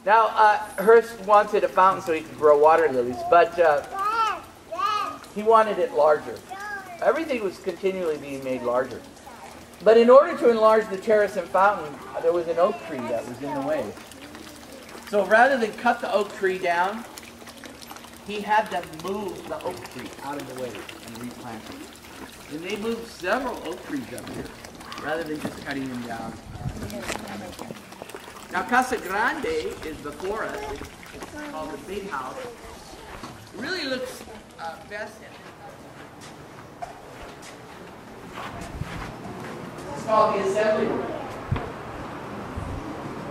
Now, Hearst wanted a fountain so he could grow water lilies, but he wanted it larger. Everything was continually being made larger. But in order to enlarge the terrace and fountain, there was an oak tree that was in the way. So rather than cut the oak tree down, he had them move the oak tree out of the way and replant it. And they moved several oak trees up here, rather than just cutting them down. Now Casa Grande is before us. It's called the big house. It really looks best in it. It's called the assembly room.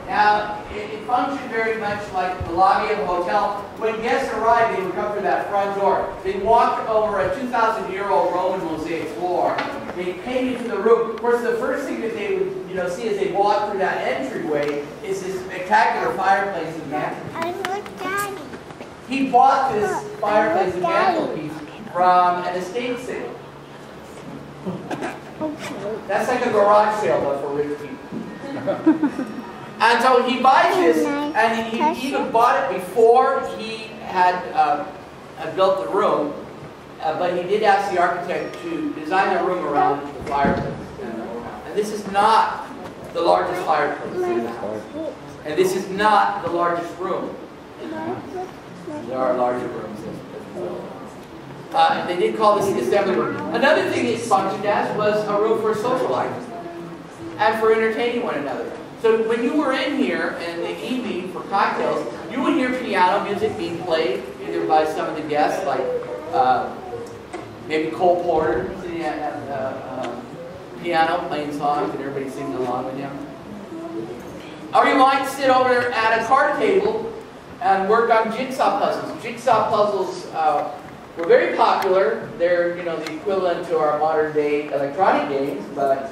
Now, it functioned very much like the lobby of a hotel. When guests arrived, they would come through that front door. They'd walk over a 2,000-year-old Roman mosaic floor. They'd came into the room. Of course, the first thing that they would see as they walked through that entryway is this spectacular fireplace and mantelpiece. I want Daddy. He bought this fireplace and mantelpiece from an estate sale. That's like a garage sale, but for rich people. And so he buys this, and he even bought it before he had built the room, but he did ask the architect to design the room around the fireplace. And this is not the largest fireplace in the house. And this is not the largest room. There are larger rooms as well. And they did call this the assembly room. Another thing it functioned as was a room for socializing and for entertaining one another. So when you were in here in the evening for cocktails, you would hear piano music being played, either by some of the guests, like maybe Cole Porter sitting at the piano playing songs and everybody singing along with him. Or you might sit over at a card table and work on jigsaw puzzles. Jigsaw puzzles were very popular. They're the equivalent to our modern day electronic games, but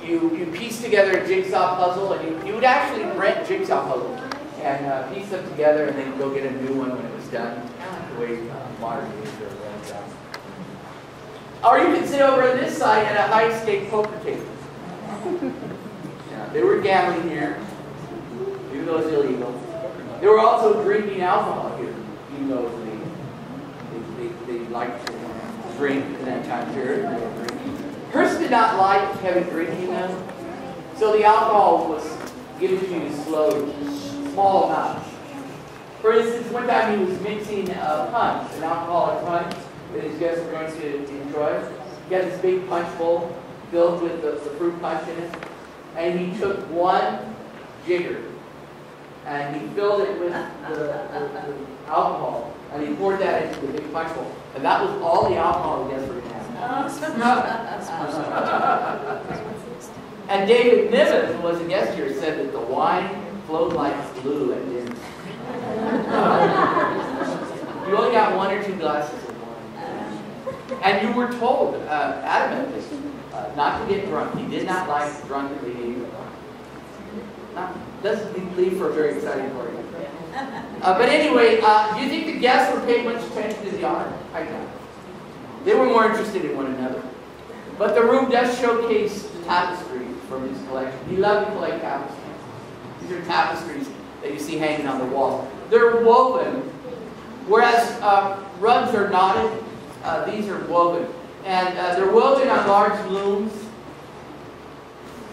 you piece together a jigsaw puzzle, and you would actually rent jigsaw puzzles and piece them together, and then go get a new one when it was done. Kind of like the way modern games are rent. Or you could sit over on this side at a high-stake poker table. Yeah, they were gambling here, even though it's illegal. They were also drinking alcohol here, even though they liked to drink in that time period. Hearst did not like heavy drinking though, so the alcohol was given to you slowly, small amounts. For instance, one time he was mixing a punch, an alcoholic punch that his guests were going to enjoy. He had this big punch bowl filled with the fruit punch in it, and he took one jigger and he filled it with the alcohol, and he poured that into the big punch bowl, and that was all the alcohol the guests were going to have. And David Niven, who was a guest here, said that the wine flowed like glue at dinner. You only got 1 or 2 glasses of wine. And you were told, adamantly, not to get drunk. He did not like drunken behavior. Doesn't leave for a very exciting party. But anyway, do you think the guests were paying much attention to the art? I don't. They were more interested in one another. But the room does showcase tapestries from his collection. He loved to collect tapestries. These are tapestries that you see hanging on the walls. They're woven, whereas rugs are knotted. These are woven. And they're woven on large looms,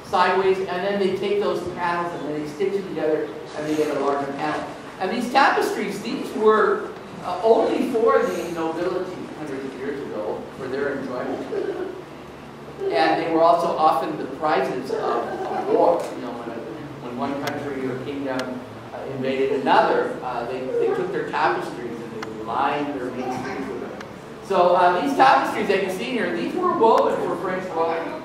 sideways, and then they take those panels and then they stitch it together and they get a larger panel. And these tapestries, these were only for the nobility hundreds of years ago, for their enjoyment. And they were also often the prizes of war. When one country or kingdom invaded another, they took their tapestries and they would line their main streets with them. So these tapestries that you see here, these were woven for French royalty.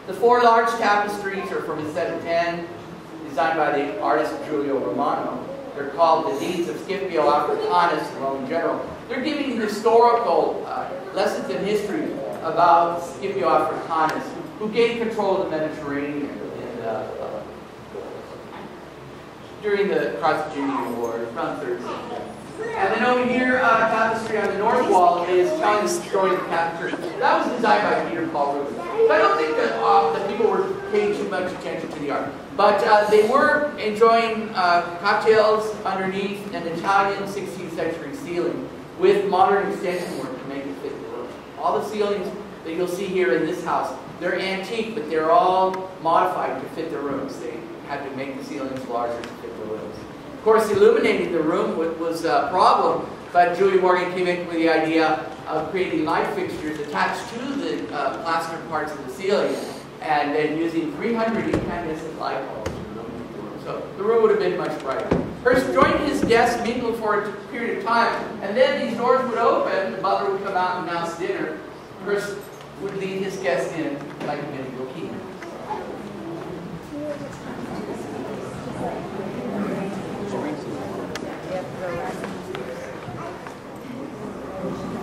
The 4 large tapestries are from a set of 10, designed by the artist Giulio Romano. They're called the Deeds of Scipio Africanus, the Roman general. They're giving historical lessons in history about Scipio Africanus, who gained control of the Mediterranean during the Carthaginian War, around 3rd century. And then over here, tapestry on the north wall is telling the story of the Catholic Church. That was designed by Peter Paul Rubens. So I don't think that people were paying too much attention to the art. But they were enjoying cocktails underneath an Italian 16th century ceiling with modern extension work to make it fit the room. All the ceilings that you'll see here in this house, they're antique, but they're all modified to fit the rooms. They had to make the ceilings larger to fit the rooms. Of course, illuminating the room was a problem, but Julie Morgan came in with the idea of creating light fixtures attached to the plaster parts of the ceiling, and then using 300 incandescent light bulbs to illuminate the room. So the room would have been much brighter. Hearst joined his guests, mingled for a period of time, and then these doors would open, the butler would come out and announce dinner. Hearst would lead his guests in like a medieval king.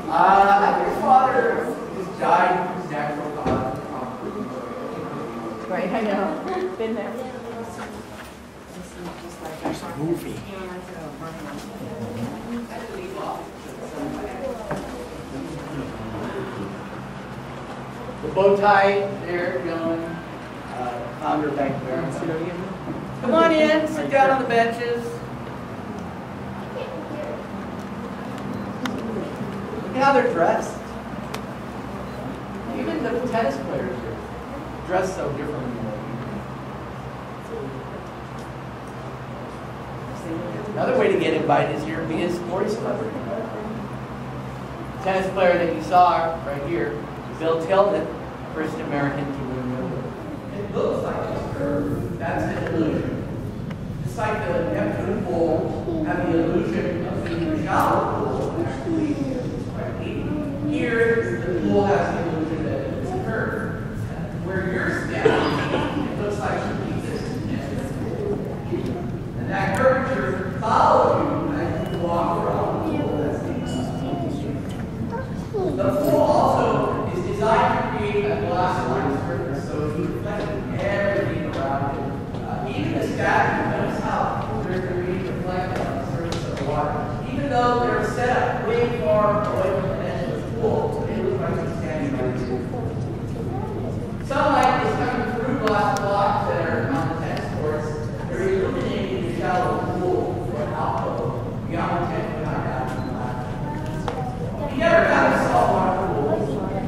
Your father just died of natural causes. Right, I know. Been there. There's a movie. The bow tie there, gentlemen. Founder back there. Come on in, sit down on the benches. Look at how they're dressed. Even the tennis players are dressed so differently. Another way to get invited is here to be a sports celebrity. The tennis player that you saw right here, Bill Tilden, first American to win Wimbledon. It looks like this curve. That's an illusion. Just like the Neptune pool have the illusion of being a shallow pool, actually it's quite deep. Here, the pool has the illusion that it's a curve. Where you're standing, it looks like you exist. And that curvature follows you as you walk around the pool. That's the pool also is designed to create a glass-like surface, so you reflect everything around it. Even the statue, notice how they're being reflected on the surface of the water. Even though they're set up way far away from the edge of the pool, they look like they're standing right here. Sunlight is coming through glass blocks that are on the tennis courts. They're illuminating the shallow pool for an alcove beyond 10 foot high. He never got a saltwater pool.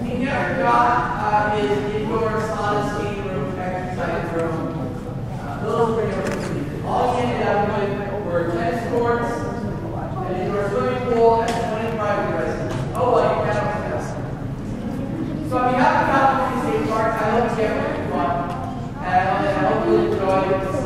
He never got his indoor sauna skating room, exercise room. Those were never completed. All he ended up with were tennis courts, an indoor swimming pool, and 20 private residences. Oh, well, you got it. So on behalf of California State Parks, I hope you have fun, and I hope you enjoy it.